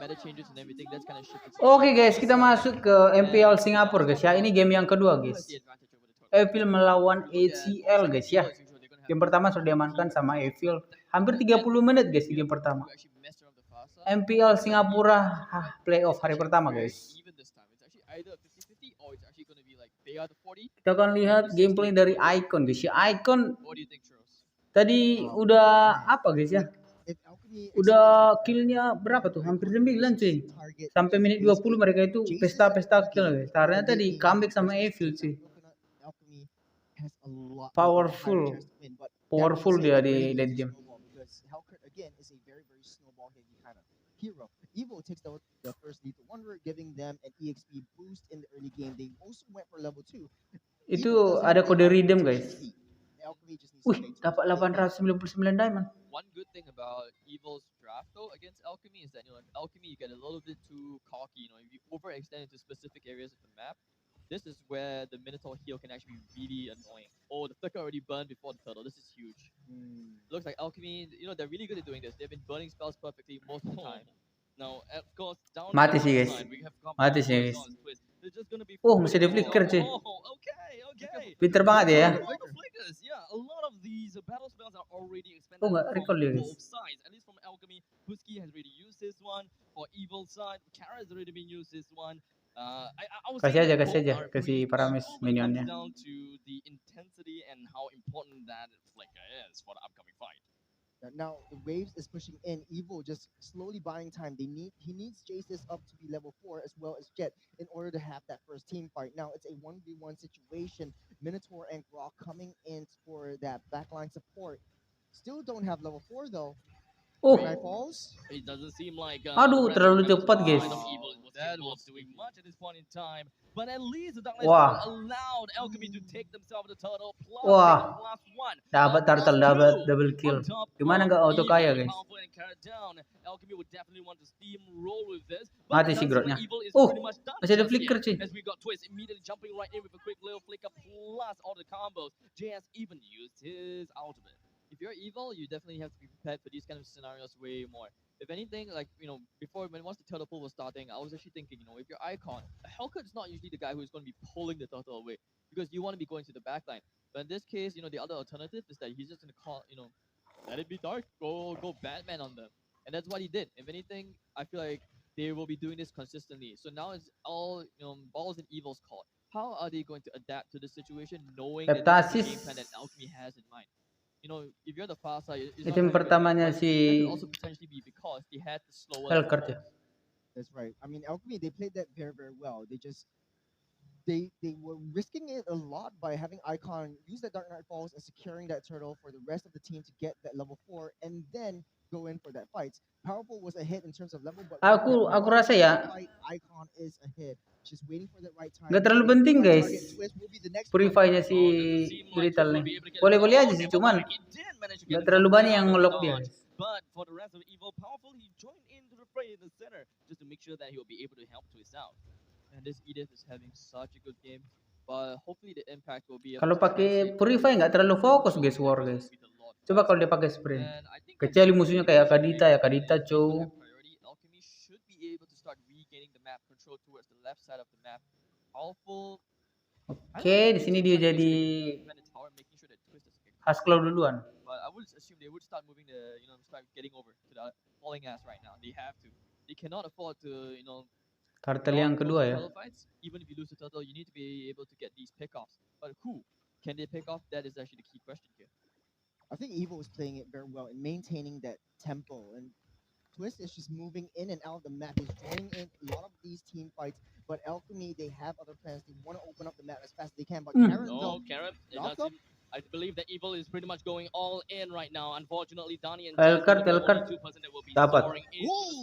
meta changes and everything, that's kind of shifted. Oke guys, kita masuk ke MPL Singapura guys ya. Ini game yang kedua guys. Evil melawan ACL guys ya. Game pertama sudah diamankan sama Evil. Hampir 30 menit guys di game pertama. MPL Singapura playoff hari pertama guys. Kita akan lihat gameplay dari Icon guys ya. Icon tadi udah apa guys ya? Udah killnya berapa tuh? Hampir 9 sih. Sampai menit 20 mereka itu pesta-pesta kill guys. Karena tadi comeback sama Evil sih. Powerful dia di late game. Evo takes the first lead to Wonder, giving them an EXP boost in the early game. They also went for level 2. Itu ada kode redeem guys. Wih, dapat 899 diamond. One good thing about Evil's draft though against Alchemy is that Alchemy you get a little bit too cocky. If you overextend into specific areas of the map, this is where the Minotaur heal can actually be really annoying. Oh, the flicker already burned before the turtle. This is huge. Looks like Alchemy, they're really good at doing this. They've been burning spells perfectly most of the time. Now, of course, down mati sih guys. Mati sih guys. Oh, masih ada flicker sih. Pinter banget ya. Oh, nggak recall dia guys. At least from Alchemy, Husky has already used this one. For Evil side, Kara has already been used this one. Kasih aja kasih paramis minionnya. Down to the intensity and how important that flicker is for the upcoming fight. Now the Waves is pushing in. Evil just slowly buying time. He needs Gesit up to be level 4 as well as Jet in order to have that first team fight. Now it's a 1v1 situation. Minotaur and Grok coming in for that backline support. Still don't have level 4 though. Oh. It doesn't seem like aduh, terlalu cepat guys. That was doing much at this point in time. But at least the Darkness allowed Alchemy to take themselves the turtle plus one. Dapat turtle, dapat double kill. Gimana nggak auto kaya guys? Alchemy would definitely want to steamroll with this. Mati sih grotnya. Masih ada flicker sih. As we got Twist immediately jumping right in with a quick little flicker plus all the combos. JS even used his ultimate. If you're Evil, you definitely have to be prepared for these kind of scenarios way more. If anything, like, before, once the turtle pull was starting, I was actually thinking, if you're Icon, Hellcut's not usually the guy who's going to be pulling the turtle away, because you want to be going to the backline. But in this case, the other alternative is that he's just going to call, let it be dark, go Batman on them. And that's what he did. If anything, I feel like they will be doing this consistently. So now it's all, balls in Evil's court. How are they going to adapt to the situation, knowing that this is the game plan that Alchemy has in mind? If you're the far side, itu yang pertamanya si Hellcat ya. That's right. I mean, Alchemy, they played that very, very well. They were risking it a lot by having Icon use that Dark Knight Falls and securing that turtle for the rest of the team to get that level 4 and then go in for that fight. Powerful was a hit in terms of level, but aku rasa ya Icon is a hit. Just waiting for the right time. Nggak terlalu penting guys. Purify-nya si Brutal nih. Boleh-boleh aja sih, cuman nggak terlalu banyak yang ngelock dia. But for the rest of Evil, Powerful, he joined into the fray in the center just to make sure that he will be able to help Twist out. And this Edith is having such a good game, but hopefully the impact will be. Kalau pakai Purify nggak terlalu fokus guys war guys. Coba kalau dia pakai sprint. Kecuali musuhnya kayak Kadita, Chow. Oke, di sini dia jadi Claude duluan. I would assume they would start moving start getting over to the falling ass right now. They have to. They cannot afford to, Turtle yang kedua ya. Even if you lose the turtle, you need to be able to get these pickoffs. But who can they pick off? That is actually the key question here. I think Evo is playing it very well in maintaining that tempo, and Twist is just moving in and out of the map. He's joining in a lot of these team fights, but Alchemy, they have other plans. They want to open up the map as fast as they can, but Carrot, I believe that Evil is pretty much going all in right now. Unfortunately, Donnie and Hellcat dapat.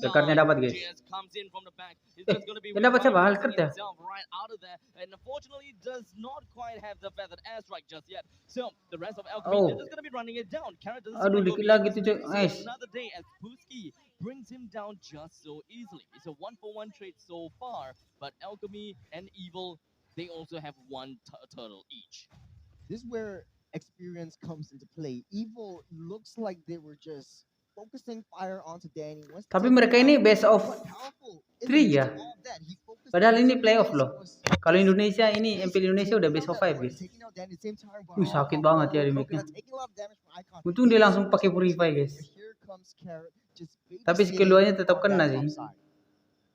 Hellcatnya dapat guys. Comes in from the back. Yang dapat siapa? Hellcat ya? Right out of there, and unfortunately does not quite have the feathered airstrike just yet. So the rest of Alchemy is going to be running it down. Carrot doesn't. Aduh, dikit lagi tuh nice. Another day as Pusky brings him down just so easily. It's a 1-for-1 trade so far, but Alchemy and Evil, they also have one turtle each. This is where experience comes into play. Evil looks like they were just focusing fire onto Danny. Tapi mereka ini best of 3 ya. Padahal ini playoff loh. Kalau Indonesia ini MPL Indonesia udah best of 5 guys. Sakit banget ya di mic-nya. Untung dia langsung pakai purify guys. Tapi skill 2-nya tetap kena sih.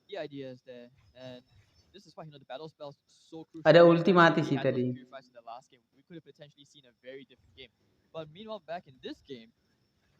The idea is there, and this is why the battle spells so crucial. Ada ulti mati sih tadi. In the last game, we could have potentially seen a very different game. But meanwhile, back in this game,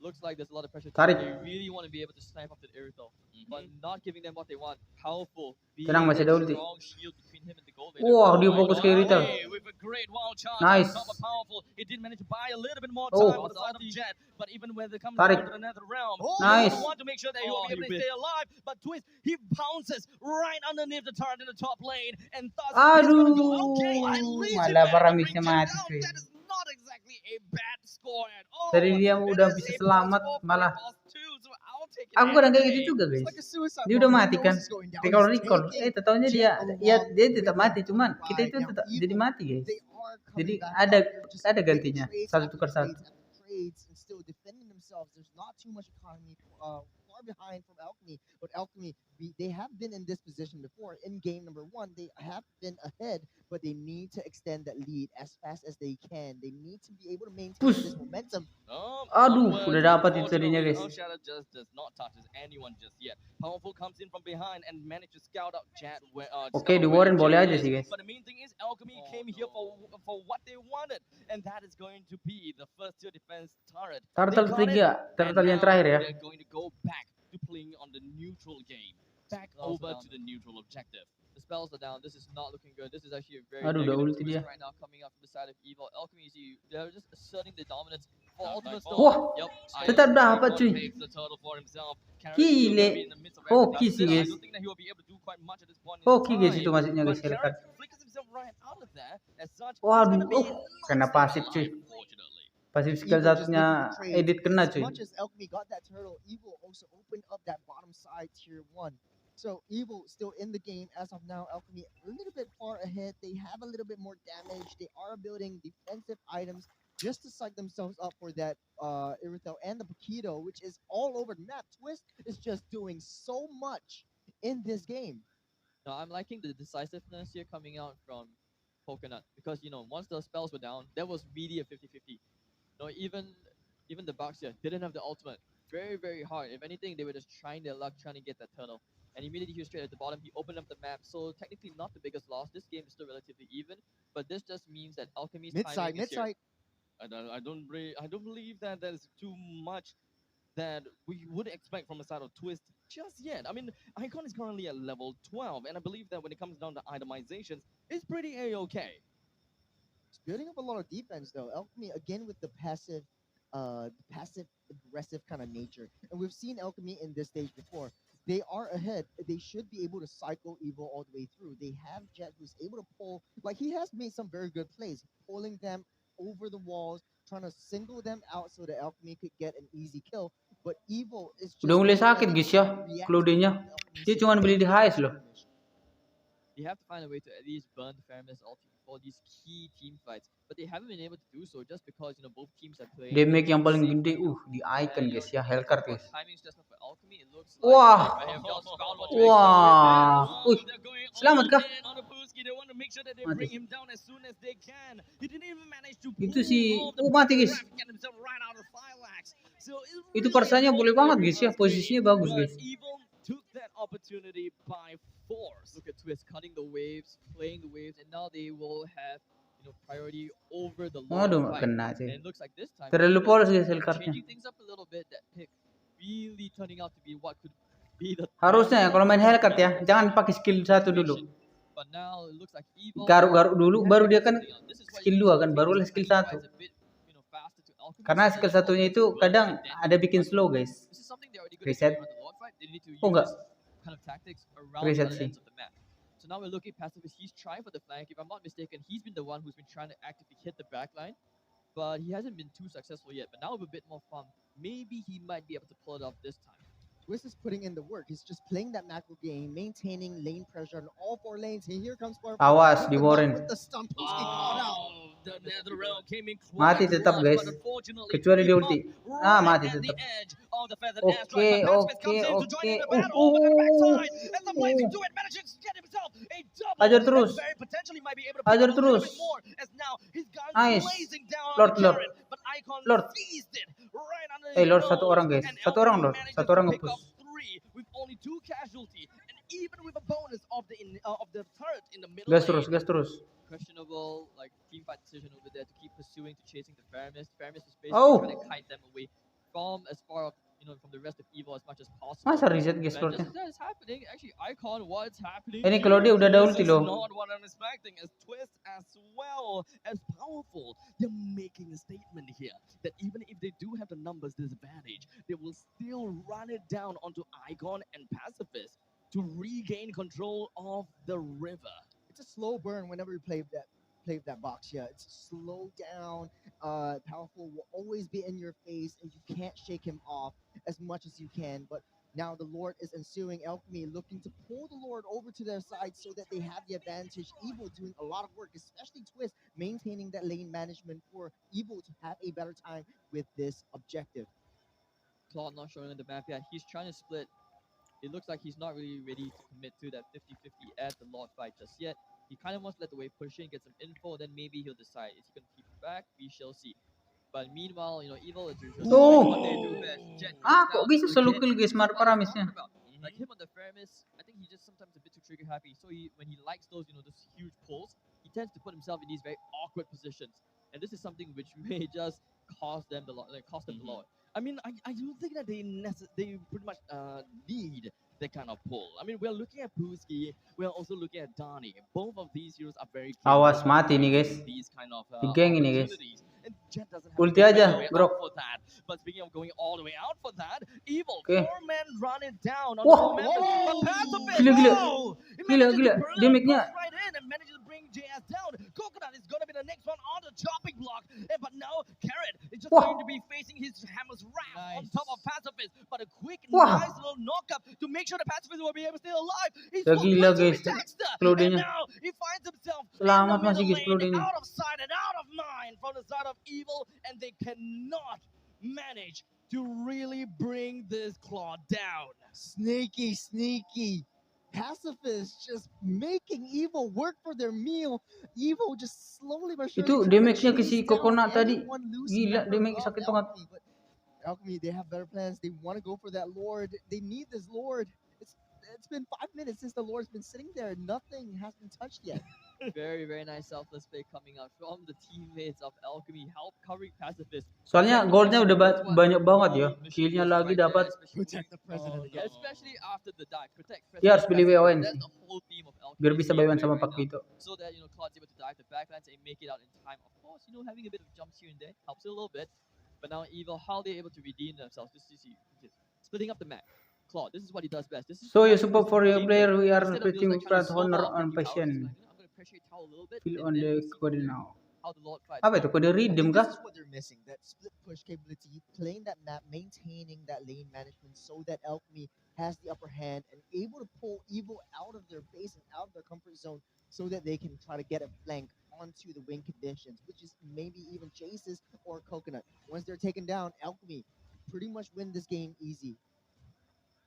looks like there's a lot of pressure. Tarik. They really want to be able to snipe up the Irithel, but not giving them what they want. Powerful. Tenang, masih ada ulti. Strong shield between him and the gold laner. Wah, dia fokus ke Irithel. With a great wild charge. Nice. Powerful. He did manage to buy a little bit more Oh. time on the side of Jet, but even when they come Tarik. down to another realm, Nice. he want to make sure that he will be able to stay alive. But Twist, he pounces right underneath the turret in the top lane, and thus he's gonna go. Okay, at least he malah managed to Paramisnya bring Jet mati down. cuy. That is not exactly a bad score at all. Tadi dia It udah is bisa a selamat +4 for malah. +2, so I'll take it Aku kadang kayak any gitu day. juga guys. Dia udah mati kan. Recall. Taunya dia tetap mati, cuman kita itu tetap jadi mati guys. Jadi ada gantinya, satu tukar satu. Far behind from Alchemy, but Alchemy, they have been in this position before. In game number 1, they have been ahead, but they need to extend that lead as fast as they can. They need to be able to maintain Push. this momentum. Aduh, udah dapat itu tadinya guys. Shadow just does not touches anyone just yet. Powerful comes in from behind and managed to scout out Jet. Oke, di Warren boleh aja sih guys. But the main thing is Alchemy came here for what they wanted, and that is going to be the first tier defense turret. Turtle 3, turtle yang terakhir ya. They're going to go back to playing on the neutral game. Back over to the neutral objective. The spells are down. This is not looking good. This is actually a very Aduh, udah negative ulti twist dia. right now coming up from the side of Evil. Alchemy, see, they're just asserting the dominance for Ultimate Storm. Wah, Yep, tetap dapat cuy. takes the turtle for himself. Carry Gile. still gonna be in the midst of Hoki everything. sih, I guys. don't think that he will be able to do quite much at this point in Hoki guys time. itu maksudnya guys. But Carrot flickers himself right out of there. As such, Waduh, he's gonna be kena pasif cuy. unfortunately. Pasif skill satunya edit kena cuy. As much as Alchemy got that turtle, Evil also opened up that bottom side tier 1. So Evil still in the game as of now. Alchemy a little bit far ahead. They have a little bit more damage. They are building defensive items just to psych themselves up for that Irithel and the Paquito, which is all over the map. Twist is just doing so much in this game. No, I'm liking the decisiveness here coming out from Coconut because once the spells were down, that was really a 50-50. No, even the Bucks here didn't have the ultimate. Very, very hard. If anything, they were just trying their luck, trying to get that turtle. And immediately he was straight at the bottom. He opened up the map, so technically not the biggest loss. This game is still relatively even, but this just means that Alchemy's timing is here. I don't believe that there's too much that we would expect from the side of Twist just yet. I mean, Icon is currently at level 12, and I believe that when it comes down to itemizations, it's pretty a-okay. It's building up a lot of defense though. Alchemy again with the passive aggressive kind of nature, and we've seen Alchemy in this stage before. They are ahead. They should be able to cycle Evil all the way through. They have Jet who's able to pull, like he has made some very good plays, pulling them over the walls, trying to single them out so that Alchemy could get an easy kill. But Evil is just Udah mulai sakit guys ya, Claude-nya. Dia cuma beli di highest loh. They have to find a way to at least burn the Fairness ulti for these key team fights, but they haven't been able to do so just because both teams are playing. Damage yang paling gede di Icon guys ya, Hellcard guys. Timing's just not for Alchemy. It looks like Wah. they have just found what to expect Wah. right there. Uy, They're going selamat all kah? in on the Puski. They want to make sure that they Mati. bring him down as soon as they can. He didn't even manage to Itu pull si off the mati guys. grab, get himself right out of Firewax. So Itu persanya boleh banget guys ya, posisinya bagus guys. Evil took that opportunity by force. Look at Twist cutting the waves, playing the waves, and now they will have priority over the long Waduh, fight. kena And sih. it looks like this time Terlalu Twist polos guys are Hellcard-nya. changing things up a little bit. That pick really turning out to be what could be the Harusnya ya kalau main Hellcard ya, jangan pakai skill 1 dulu. But now it looks like Evil Garuk-garuk dulu, baru dia kan This is why skill 2 kan, barulah skill 1. it's a bit, faster to Alchemy. Karena skill satunya itu kadang ada bikin slow guys. This is something they already Reset. around the Lord fight. They need to use Oh, enggak. this kind of tactics around Reset the sih. ends of the map. So now we're looking at Pacifist. He's trying for the flank. If I'm not mistaken, he's been the one who's been trying to actively hit the back line, but he hasn't been too successful yet. But now with a bit more fun, maybe he might be able to pull it off this time. Twist is putting in the work. He's just playing that macro game, maintaining lane pressure on all 4 lanes. And here comes Spark. Awas di Warren. With the stump, Puski caught out. The Nether Realm came in Mati quite tetap, clutch, guys. but unfortunately, Kecuali he dia ulti. caught Ah, right mati at the tetap. edge of the feathered Oke, airstrike, but Pacifist oke, comes in to join oke. in the battle over the backside, and the sacrificing to it, managing to get himself a double. Hajar And terus. very potentially might be able to pick Hajar up a little bit terus. more, as now his gun Nice. blazing down Lord, on the Lord. Karen, but Icon Lord. seized it right under Eh, his Lord, nose. satu orang, guys. And Satu orang, Alchemy Lord. manages Satu to orang pick nge-push. up 3 with only 2 casualty, and even with a bonus of the turret in the middle Gas lane. terus, gas terus. Questionable like team fight decision over there to keep pursuing to chasing the Faramis. Faramis was basically Oh. trying to kite them away from as far from the rest of Evo as much as possible. Masa reset guys And just Lordnya? as that is happening, actually Icon, what's happening? Ini Claude udah ada ulti This is loh. not what I'm expecting. As Twist as well as powerful, they're making a statement here that even if they do have the numbers disadvantage, they will still run it down onto Icon and Pacifist to regain control of the river. It's a slow burn whenever you play that box. Yeah, it's slow down. Powerful will always be in your face, and you can't shake him off as much as you can. But now the Lord is ensuing. Alchemy looking to pull the Lord over to their side so that they have the advantage. Evil doing a lot of work, especially Twist, maintaining that lane management for Evil to have a better time with this objective. Claude not showing on the map yet. He's trying to split. It looks like he's not really ready to commit to that 50-50 at the Lord fight just yet. He kind of wants to let the wave push in, get some info, then maybe he'll decide. Is he going to keep it back? We shall see. But meanwhile, Evil is usually what they do best. Jet Ah, goes kok down bisa solo again. kill guys This is what I was Paramisnya? talking about. Like him on the Faramis, I think he's just sometimes a bit too trigger happy. So when he likes those, those huge pulls, he tends to put himself in these very awkward positions. And this is something which may just cost them the lot. I mean, I don't think that they pretty much need that kind of pull. I mean, we're looking at Puski, we're also looking at Donnie. Both of these heroes are very Awas capable mati of nih guys. these kind of Di geng ini guys. opportunities. And Jet doesn't have Ulti to go aja, all the way bro. out for that. But speaking of going all the way out for that, Evil, Oke. 4-man run it down on Wah. the momentum. But Pacifist, Gila, gila. whoa! He Gila, manages gila. to burst Damage-nya. right in and manages to bring JS down. Coconut is going to be the next one on the chopping block. But now Carrot is just Wah. going to be facing his hammer's wrath on top of Pacifist. But a quick, Wah. nice little knock-up to make sure the Pacifist will be able to stay alive. He's Ya full gila, punch with guys. Dexter. And Claude-nya. now he finds himself Selamat in the masih, middle guys, lane, Claude-nya. out of sight and out of mind from the side of Evil, and they cannot manage to really bring this Claude down. Sneaky. Pacifist just making Evil work for their meal. Evil just slowly but surely Itu trying to damage-nya ke si chase down Coconut tadi. anyone loose Gila, member damage of sakit banget. Alchemy. But Alchemy, they have better plans. They want to go for that Lord. They need this Lord. It's been 5 minutes since the Lord's been sitting there. Nothing has been touched yet. Very, very nice selfless play coming out from the teammates of Alchemy, help covering Pacifist. Soalnya goldnya udah banyak banget ya. Killnya lagi dapat. Protect the president again. Especially after the dive. Protect Dia harus President pilih Pacifist. WON That's sih. the whole theme of Alchemy. Biar bisa buy one sama right Pak now. Vito. So that Claude's able to dive the backlines and make it out in time. Of course, having a bit of jumps here and there helps a little bit. But now Evil, how they able to redeem themselves? Just to see, splitting up the map. Claude, this is what he does best. This is So you Pacifist support for your gameplay. player we are Instead of fighting just, like, trying front to solo honor out on into towers, passion. he's like, I'm gonna pressure your tower a little bit. Feel And on then the we'll see code from there now. how the Lord fights. Apa itu kode I redeem think kah? this is what they're missing, that split push capability, playing that map, maintaining that lane management so that Alchemy has the upper hand and able to pull Evil out of their base and out of their comfort zone so that they can try to get a flank onto the win conditions, which is maybe even Gesit or Coconut. Once they're taken down, Alchemy pretty much win this game easy.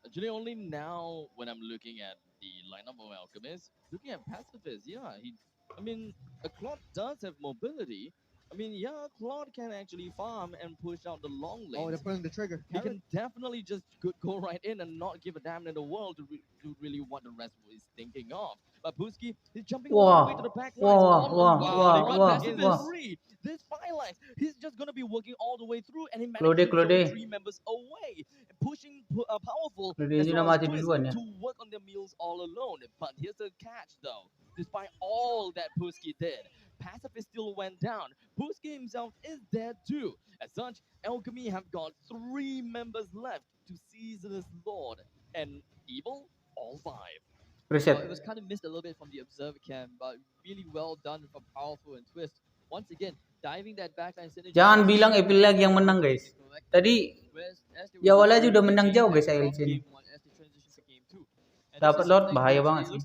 Actually, only now when I'm looking at the lineup of Alchemist, looking at Pacifist, Claude does have mobility. Claude can actually farm and push out the long lanes. Oh, they're pulling the trigger. He can definitely just go right in and not give a damn in the world to really what the rest is thinking of. But Puski is jumping all the way to the back lines. They got Pacifist free. This 5 lines, he's just going to be working all the way through, and he managed to throw 3 members away, pushing Powerful Claude as ini well udah as mati Twist duluan ya. to work on their meals all alone. But here's the catch, though. Despite all that Puski did, Pacifist still went down. Puski himself is dead too. As such, Alchemy have got 3 members left to seize this Lord, and Evil, all 5. Reset. It was kind of missed a little bit from the observer cam, but really well done from Powerful and Twist. Once again, diving that backline synergy. Jangan bilang Epil lagi yang menang guys. Tadi di awal aja udah menang jauh guys ALC ini. Dapat Lord bahaya banget sih.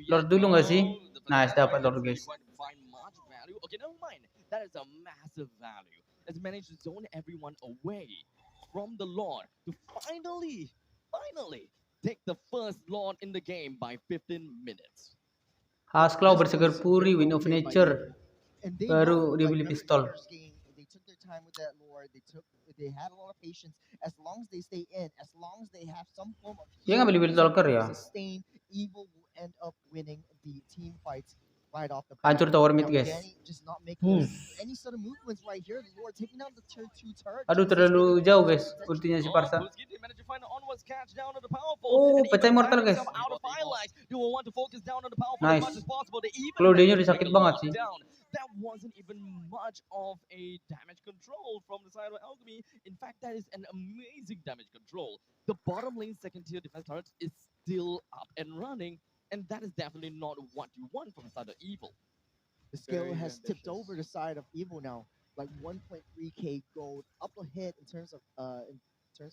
Lord dulu nggak sih? Nice dapat Lord guys. Okay, never mind. That is a massive value. It's managed to zone everyone away from the Lord to finally take the first Lord in the game by 15 minutes. Haskell This berseger was puri, very win well of played by nature. Evil. And they Baru know, dia like beli remember pistol. first game, they took their time with that lore. They had a lot of patience. As long as they stay in, as long as they have some form of Dia nggak beli healing, build some talker form ya. of sustain, Evil will end up winning the team fights right off the bat. Hancur tower mid Now guys. Danny just not making any sort of movements right here. The Lord taking down the tier 2 turret. Aduh Jesus terlalu getting jauh close guys, to potentially ultinya si Oh, Parsa. Busquets, they managed to find an onwards catch down on the powerful. Oh, And pecah even immortal find guys. himself out of firelight. They will want to focus down on the powerful Nice. as much as possible. They even Claude-nya managed udah to sakit take a banget lot sih. down. That wasn't even much of a damage control from the side of Alchemy. In fact, that is an amazing damage control. The bottom lane second tier defense turret is still up and running, and that is definitely not what you want from the side of Evil. The scale Very has tipped ambitious. over the side of Evil now. Like 1.3k gold up ahead in terms of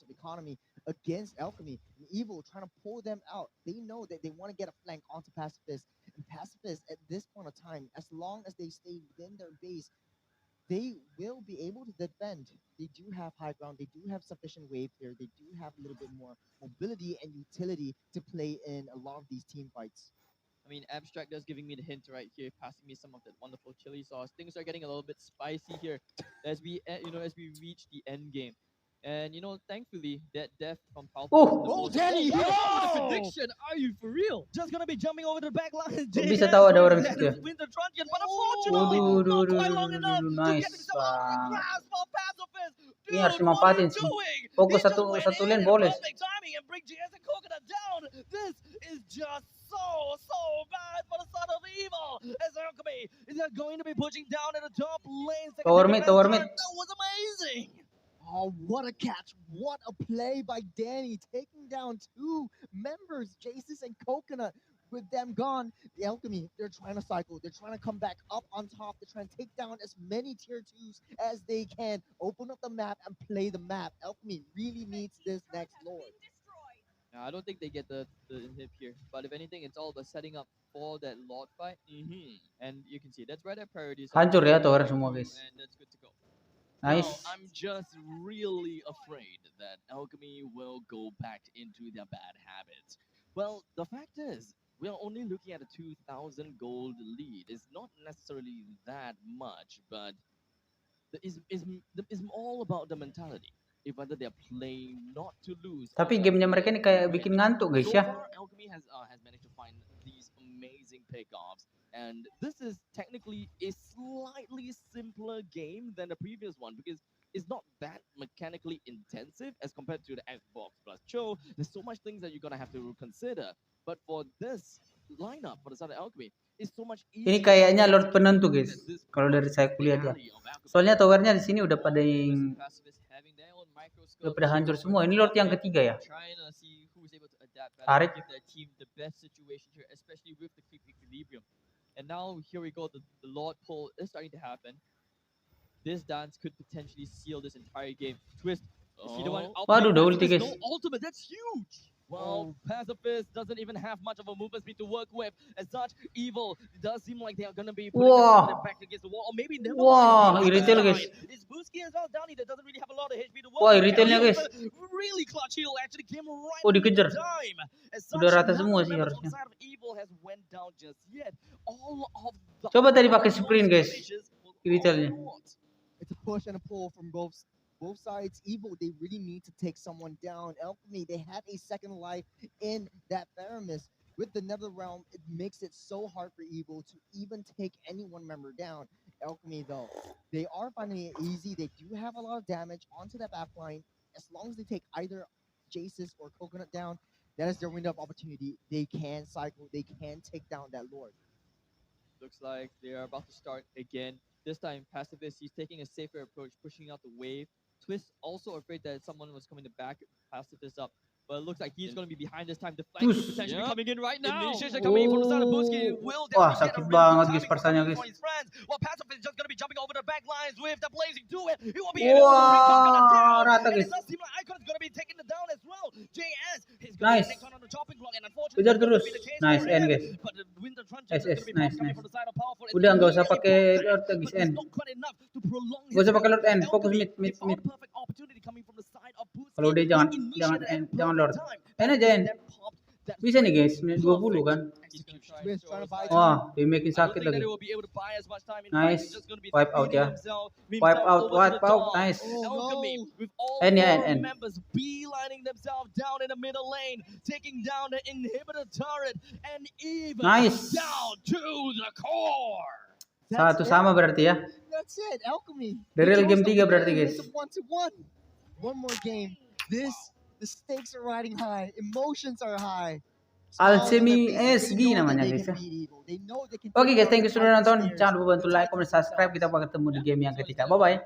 economy against Alchemy. And Evil trying to pull them out. They know that they want to get a flank onto Pacifist. And Pacifist at this point of time, as long as they stay within their base, they will be able to defend. They do have high ground. They do have sufficient wave here. They do have a little bit more mobility and utility to play in a lot of these team fights. I mean, Abstract is giving me the hint right here, passing me some of that wonderful chili sauce. Things are getting a little bit spicy here as we, as we reach the end game. And thankfully, that death from Powerful Oh! isn't the Oh, most. Danny! Wow, with the Yo! prediction, are you for real? Just gonna be jumping over the back line. Kok bisa tahu ada orang situ ya? Winter Truncheon, but unfortunately, not quite long enough to get Nice himself out of the banget. grasp of Pacifist. Ini Dude, harus what are dimanfaatin you sih. doing? Fokus He just went satu in lane at boleh. perfect timing and bring GS and Coconut down. This is just so bad for the son of evil. As Alchemy is going to be pushing down in the top lane. Tower mid, tower mid. That was amazing. Oh, what a catch. What a play by Danny, taking down two members, Gesit and Coconut. With them gone, the Alchemy, they're trying to cycle. They're trying to come back up on top. They're trying to take down as many tier 2s as they can. Open up the map and play the map. Alchemy really needs this next Lord. I don't think they get the inhib here, but if anything, it's all about setting up for that Lord fight. And you can see that's where their priorities are. Hancur ya tower semua guys. And that's good to go. Nice. Now, I'm just really afraid that Alchemy will go back into their bad habits. Well, the fact is, we are only looking at a 2,000 gold lead. It's not necessarily that much, but it's all about the mentality. If whether they're playing not to lose. Tapi gamenya mereka ini kayak bikin ngantuk guys So ya. far, Alchemy has managed to find these amazing pickoffs, and this is technically a slightly simpler game than the previous one because it's not that mechanically intensive as compared to the Xbox plus Cho. There's so much things that you're gonna have to consider, but for this lineup for the side of Alchemy, it's so much easier. Ini kayaknya Lord penentu guys. Kalau dari saya kulihat ya. Soalnya towernya di sini udah pada hancur semua. Ini Lord yang ketiga ya. Tarik. And now here we go. The Lord pull is starting to happen. This dance could potentially seal this entire game. Twist. Is he the one? Waduh, udah ulti guys. No ultimate. That's huge. Well, Pacifist doesn't even have much of a movement speed to work with. As such, Evil it does seem like they are going to be putting their back against the wall. Or maybe never. Wah, irritate guys. It's Busquets as well, Downey that doesn't really have a lot of HP to work Wah, with. irritate-nya guys. Really clutch heal actually came right dikejar. time. As such, Udah rata none semua of the sih members harusnya. on the side of Evil has went down just yet. All of the Coba tadi pakai sprint guys. Irritate-nya. It's a push and a pull from both sides. Evil, they really need to take someone down. Alchemy, they have a second life in that Theramis. With the Nether Realm, it makes it so hard for Evil to even take any one member down. Alchemy, though, they are finding it easy. They do have a lot of damage onto that backline. As long as they take either Gesit or Coconut down, that is their window of opportunity. They can cycle. They can take down that Lord. Looks like they are about to start again. This time, Pacifist, he's taking a safer approach, pushing out the wave. Twist also afraid that someone was coming to back Pacifist up. But it looks like he's going to be behind this time. The flank could potentially be coming in right now. Initiation coming in from the side of Busquets. Will Wah, definitely sakit get a banget really guys good Parsanya timing guys. for his friends. While Pacifist is just going to be jumping over the back lines with the blazing to it. He will be able to bring Coconut down. Rata And guys. it does seem like Icon is going to be taking it down as well. JS is going Nice. to be on the chopping block. And unfortunately, Kejar that's terus. going to be the case Nice for end him. guys. But the Winter Truncheon Nice, is going to be nice, coming nice. from the side of Powerful. Udah nggak usah pakai Lord guys But end. it's not quite enough to prolong Gak usah pakai his Lord end. Fokus Alchemy, mid they mid found mid. perfect opportunity coming from the side of Busquets. Kalau dia He jangan initiated at end, jangan Lord. perfect time. End aja end. That That's Bisa nih great. guys, menit 20 kan. Execution. Swiss trying to buy Wah, dia making I don't sakit think that lagi. they will be able to buy as much time. In fact, Nice. it's just going to be Wipe out feeding ya. himself Wipe out, over to the wipe out. dog. Nice. Oh, Alchemy no. with all End ya, four end. members beelining themselves down in the middle lane, taking down the inhibitor turret, and even Nice. down to the core. That's Satu it. sama berarti ya. That's it. Alchemy. The real They game closed 3 out the berarti game. guys. It's a 1-1. One more game. The stakes are riding high. Emotions are high. Smiles on their Alchemy faces. SG They know that namanya they guys can ya. beat Evil. They know they can Oke take guys, down thank the you sudah Titan nonton. Stairs. Jangan lupa bantu The like, comment, Titans subscribe. themselves. Kita bakal ketemu di game yang ketiga. Bye bye.